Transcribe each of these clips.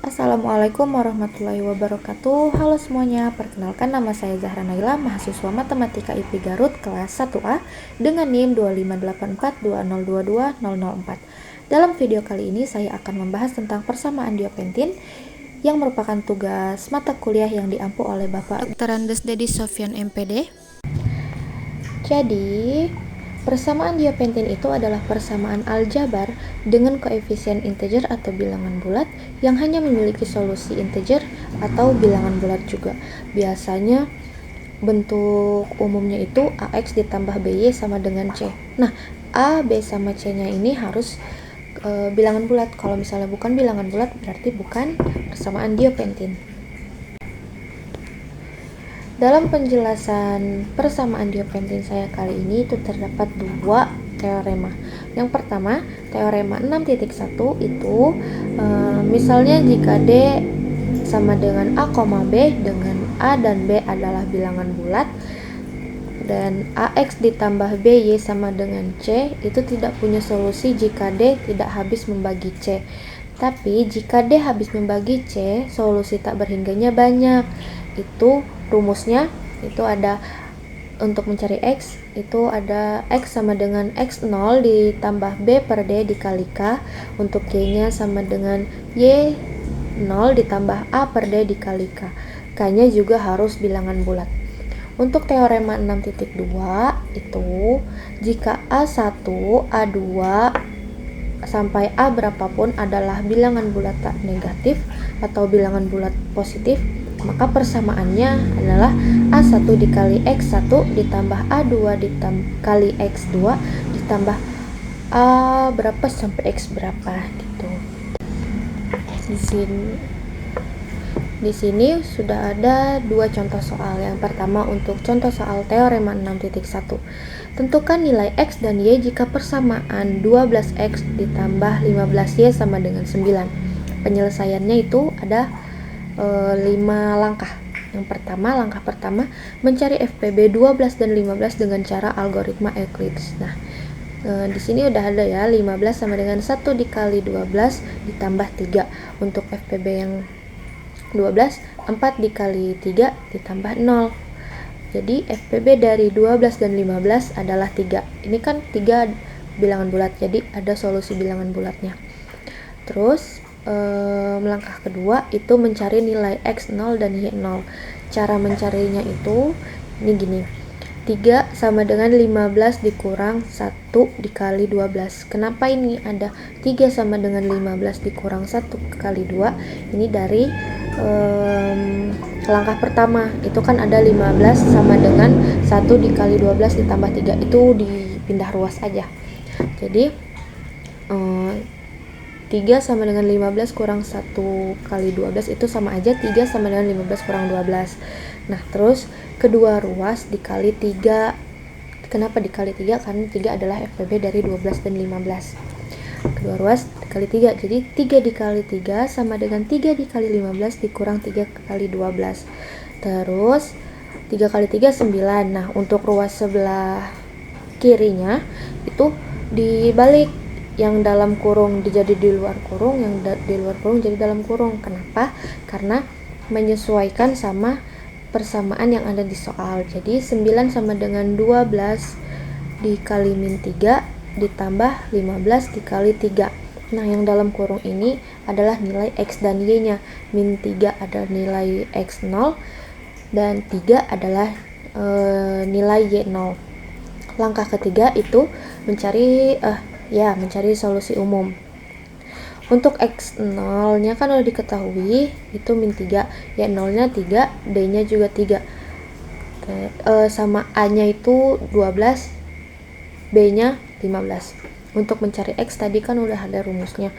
Assalamualaikum warahmatullahi wabarakatuh. Halo semuanya, perkenalkan nama saya Zahra Naila, mahasiswa Matematika IP Garut kelas 1A dengan NIM 25842022004. Dalam video kali ini saya akan membahas tentang persamaan diopentin yang merupakan tugas mata kuliah yang diampu oleh Bapak Dr. Andes Dedi Sofyan MPD. Jadi, persamaan diopentin itu adalah persamaan aljabar dengan koefisien integer atau bilangan bulat yang hanya memiliki solusi integer atau bilangan bulat juga. Biasanya bentuk umumnya itu AX ditambah BY sama dengan C. Nah, A, B sama C-nya ini harus bilangan bulat. Kalau misalnya bukan bilangan bulat berarti bukan persamaan diopentin. Dalam penjelasan persamaan diopentin saya kali ini itu terdapat dua teorema. Yang pertama, teorema 6.1 itu misalnya jika D sama dengan A, B dengan A dan B adalah bilangan bulat dan AX ditambah BY sama dengan C itu tidak punya solusi jika D tidak habis membagi C. Tapi jika D habis membagi C, solusi tak berhingganya banyak. Itu rumusnya itu ada untuk mencari X itu ada X sama dengan X0 ditambah B per D dikali K. Untuk Y nya sama dengan Y0 ditambah A per D dikali K. K nya juga harus bilangan bulat. Untuk teorema 6.2 itu jika A1, A2 sampai A berapapun adalah bilangan bulat tak negatif atau bilangan bulat positif, maka persamaannya adalah A1 dikali X1 ditambah A2 dikali X2 ditambah A berapa sampai X berapa gitu. Di sini sudah ada dua contoh soal. Yang pertama untuk contoh soal teorema 6.1. Tentukan nilai X dan Y jika persamaan 12X ditambah 15Y sama dengan 9. Penyelesaiannya itu ada 5 langkah. Langkah pertama mencari FPB 12 dan 15 dengan cara algoritma Euclides. Nah, di sini udah ada ya, 15 sama dengan 1 dikali 12 ditambah 3. Untuk FPB yang 12, 4 dikali 3 ditambah 0. Jadi FPB dari 12 dan 15 adalah 3. Ini kan 3 bilangan bulat, jadi ada solusi bilangan bulatnya. Terus langkah kedua itu mencari nilai X0 dan Y0. Cara mencarinya itu ini gini. 3 sama dengan 15 dikurang 1 dikali 12. Kenapa ini ada 3 sama dengan 15 dikurang 1 kali 2? Ini dari langkah pertama. Itu kan ada 15 sama dengan 1 dikali 12 ditambah 3. Itu dipindah ruas aja. Jadi 3 sama dengan 15 kurang 1 kali 12 itu sama aja 3 sama dengan 15 kurang 12. Nah, terus kedua ruas dikali 3. Kenapa dikali 3? Karena 3 adalah FPB dari 12 dan 15. Kedua ruas dikali 3. Jadi 3 dikali 3 sama dengan 3 dikali 15 dikurang 3 kali 12. Terus 3 kali 3 9. Nah, untuk ruas sebelah kirinya itu dibalik, yang dalam kurung jadi di luar kurung, yang di luar kurung jadi dalam kurung. Kenapa? Karena menyesuaikan sama persamaan yang ada di soal. Jadi 9 sama dengan 12 dikali min 3 ditambah 15 dikali 3. Nah, yang dalam kurung ini adalah nilai X dan Y nya. Min 3 adalah nilai X0 dan 3 adalah nilai Y0. Langkah ketiga itu mencari solusi umum. Untuk X0 nya kan udah diketahui, itu min 3, Y0 nya 3, D nya juga 3, sama A nya itu 12, B nya 15. Untuk mencari X tadi kan udah ada rumusnya.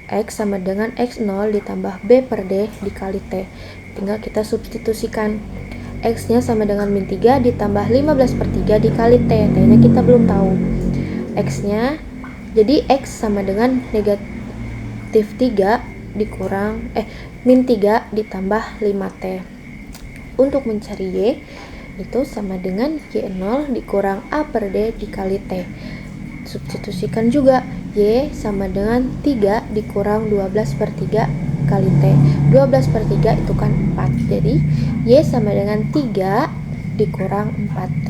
X sama dengan X0 ditambah B per D dikali T. Tinggal kita substitusikan. X nya sama dengan min 3 ditambah 15 per 3 dikali T. T nya kita belum tahu. X nya jadi X sama dengan negatif 3 dikurang min 3 ditambah 5T. Untuk mencari Y itu sama dengan Y0 dikurang A per D dikali T. Substitusikan juga Y sama dengan 3 dikurang 12 per 3 kali T. 12 per 3 itu kan 4. Jadi Y sama dengan 3 dikurang 4T.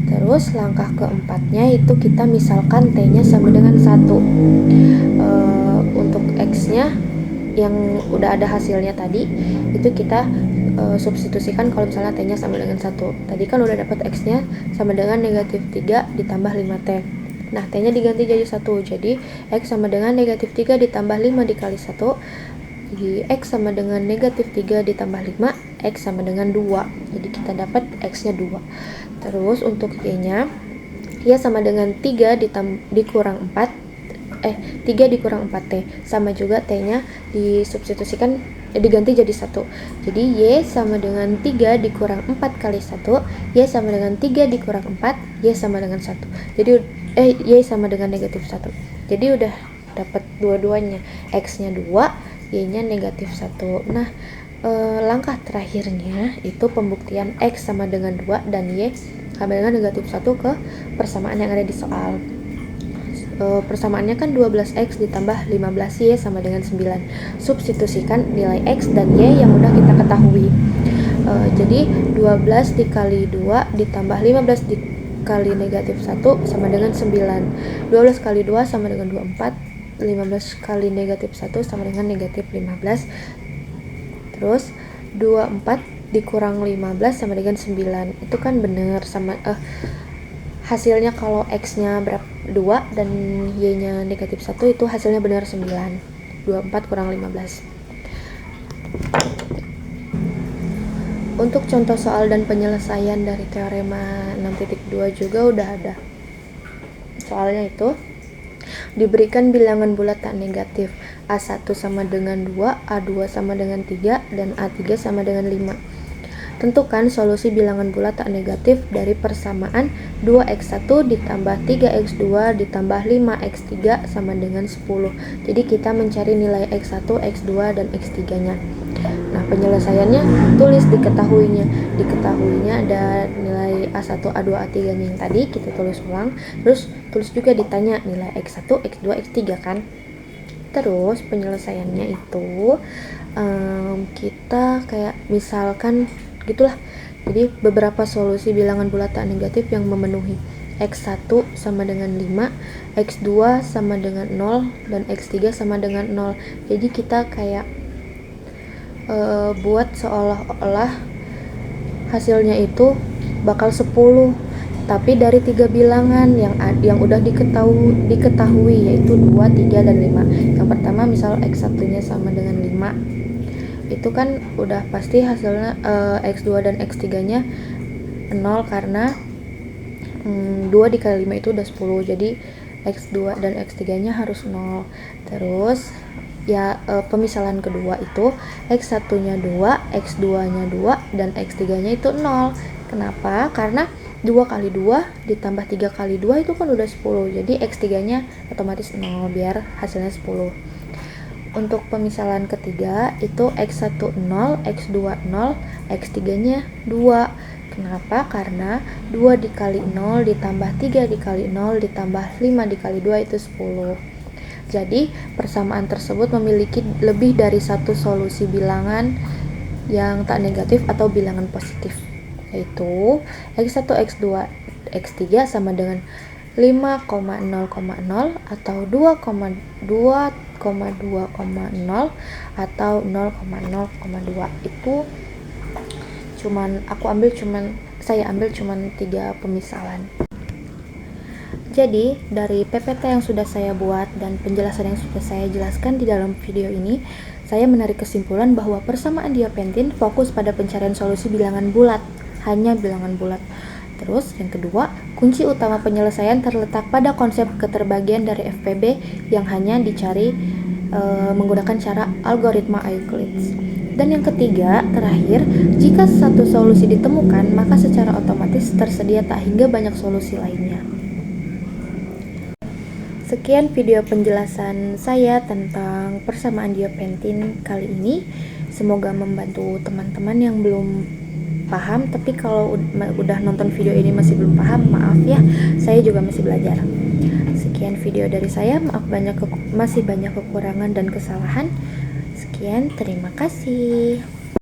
Terus langkah keempatnya itu kita misalkan T-nya sama dengan 1. Untuk X-nya yang udah ada hasilnya tadi, itu kita substitusikan kalau misalnya T-nya sama dengan 1. Tadi kan udah dapat X-nya sama dengan negatif 3 ditambah 5T. Nah, T-nya diganti jadi 1. Jadi, X sama dengan negatif 3 ditambah 5 dikali 1. Jadi, X sama dengan negatif 3 ditambah 5. X sama dengan 2. Jadi, kita dapat X-nya 2. Terus, untuk Y-nya, Y sama dengan 3 dikurang 4. 3 dikurang 4T. Sama juga T-nya disubstitusikan, diganti jadi 1. Jadi, Y sama dengan 3 dikurang 4 kali 1. Y sama dengan 3 dikurang 4. Y sama dengan 1. Jadi, Y sama dengan negatif 1. Jadi udah dapat dua-duanya. X-nya 2, Y-nya negatif 1. Nah, langkah terakhirnya itu pembuktian X sama dengan 2 dan Y sama dengan negatif 1 ke persamaan yang ada di soal. Persamaannya kan 12X ditambah 15Y sama dengan 9. Substitusikan nilai X dan Y yang udah kita ketahui. Jadi 12 dikali 2 ditambah 15 dikali negatif 1 sama dengan 9. 12 kali 2 sama dengan 24. 15 kali negatif 1 sama dengan negatif 15. Terus 24 dikurang 15 sama dengan 9. Itu kan bener sama hasilnya kalau X-nya berapa 2 dan Y-nya negatif 1 itu hasilnya benar 9. 24 kurang 15. Untuk contoh soal dan penyelesaian dari teorema 6.2 juga udah ada. Soalnya itu diberikan bilangan bulat tak negatif, A1 sama dengan 2, A2 sama dengan 3, dan A3 sama dengan 5. Tentukan solusi bilangan bulat tak negatif dari persamaan 2x1 ditambah 3x2 ditambah 5x3 sama dengan 10. Jadi kita mencari nilai x1, x2, dan x3-nya. Nah, penyelesaiannya tulis diketahuinya. Diketahuinya ada nilai A1, A2, A3-nya yang tadi kita tulis ulang. Terus tulis juga ditanya nilai x1, x2, x3 kan. Terus penyelesaiannya itu kita kayak misalkan gitulah. Jadi beberapa solusi bilangan bulat tak negatif yang memenuhi. X1 sama dengan 5, X2 sama dengan 0, dan X3 sama dengan 0. Jadi kita kayak buat seolah-olah hasilnya itu bakal 10, tapi dari 3 bilangan yang udah diketahui yaitu 2, 3, dan 5. Yang pertama misal X1-nya sama dengan 5, itu kan udah pasti hasilnya X2 dan X3-nya 0 karena 2 dikali 5 itu udah 10. Jadi X2 dan X3-nya harus 0. Terus ya pemisalan kedua itu X1-nya 2, X2-nya 2, dan X3-nya itu 0. Kenapa? Karena 2 kali 2 ditambah 3 kali 2 itu kan udah 10. Jadi X3-nya otomatis 0 biar hasilnya 10. Untuk pemisalan ketiga itu X1 0, X2 0, X3-nya 2. Kenapa? Karena 2 dikali 0 ditambah 3 dikali 0 ditambah 5 dikali 2 itu 10. Jadi persamaan tersebut memiliki lebih dari satu solusi bilangan yang tak negatif atau bilangan positif, yaitu X1, X2, X3 sama dengan 5,0,0 atau 2,2,0 atau 0,0,2. Itu saya ambil cuman 3 pemisalan. Jadi dari PPT yang sudah saya buat dan penjelasan yang sudah saya jelaskan di dalam video ini, saya menarik kesimpulan bahwa persamaan diopentin fokus pada pencarian solusi bilangan bulat, hanya bilangan bulat. Terus yang kedua, kunci utama penyelesaian terletak pada konsep keterbagian dari FPB yang hanya dicari menggunakan cara algoritma Euclides. Dan yang ketiga, terakhir, jika satu solusi ditemukan, maka secara otomatis tersedia tak hingga banyak solusi lainnya. Sekian video penjelasan saya tentang persamaan diopentin kali ini. Semoga membantu teman-teman yang belum paham, tapi kalau udah nonton video ini masih belum paham, maaf ya, saya juga masih belajar. Sekian video dari saya, maaf masih banyak kekurangan dan kesalahan. Sekian, terima kasih.